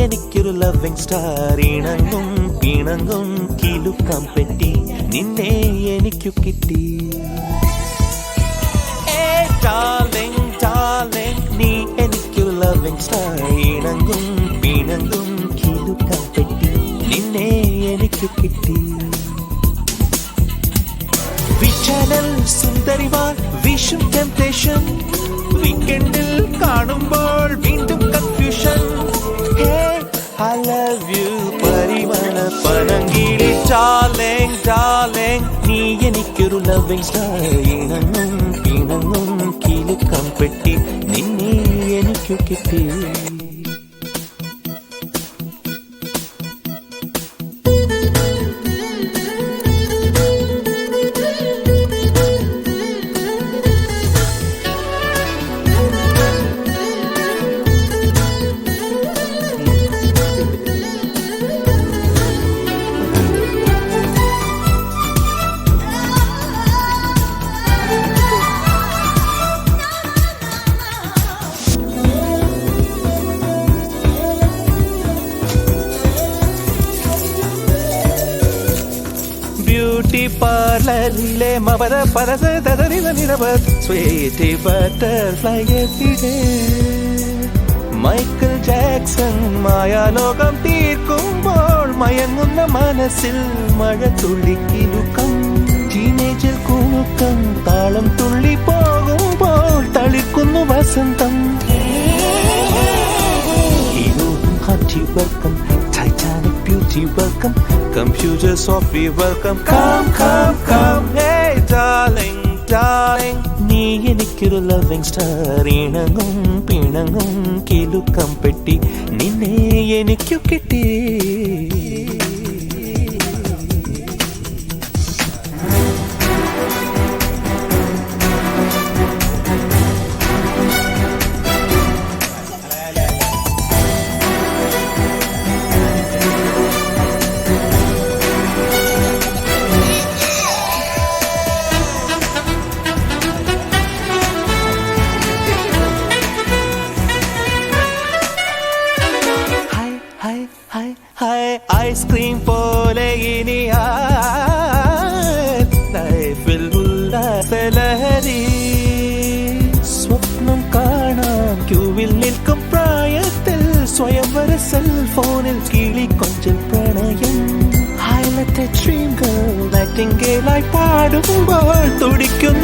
എനിക്കൊരു loving star. ഇണങ്ങും പിണങ്ങും Kilukkam പെട്ടി നിന്നെ എനിക്കു കിട്ടി. Darling, darling, നീ എനിക്കൊരു ലവിങ് സ്റ്റാർ. ഇണങ്ങും പിണങ്ങും കിലുക്കം പെട്ടി നിന്നെ എനിക്കു കിട്ടി. വിചാരൽ സുന്ദരിമാർ വിഷും ടെംപ്ടേഷൻ, വീക്കെൻഡിൽ കാണുമ്പോൾ വീണ്ടും confusion. I love you പരിമള പനങ്കിളി. Darling, darling, നീ എനിക്കൊരു ലവിങ് സ്റ്റാർ. ഇണങ്ങും പിണങ്ങും കിലുക്കം പെട്ടി നിന്നെ എനിക്കു കിട്ടി. ബ്യൂട്ടി പാർലറിലെ മവര പരസ തതറിവ നിറവ സ്വീറ്റ് ബട്ടർഫ്ലൈ എവിടെ. മൈക്കിൾ ജാക്സൺ മായാലോകം തീർക്കുമ്പോൾ മയങ്ങുന്ന മനസ്സിൽ മഴ തുള്ളിക്കിലുക്കം. ടീനേജിൽ കുണുക്കം താളം തുള്ളി പോകുമ്പോൾ തളിക്കുന്നു വസന്തം. Hearty welcome, Titanic beauty welcome, computer software welcome. Come, come, come, hey darling, darling, നീ എനിക്കൊരു ലവിങ് സ്റ്റാർ. ഇണങ്ങും പിണങ്ങും കിലുക്കം പെട്ടി നിന്നെ എനിക്കു കിട്ടി. ഐസ്ക്രീം പോലെ ഇനി ലൈഫിൽ ഉല്ലാസലഹരി. സ്വപ്നം കാണാൻ ക്യൂവിൽ നിൽക്കും പ്രായത്തിൽ സ്വയംവര സെൽഫോണിൽ കിളിക്കൊഞ്ചൽ പ്രണയം. ഹൈലൈറ്റ് ഡ്രീം ഗേൾ നൈറ്റിംഗേലായി പാടുമ്പോൾ തുടിക്കുന്ന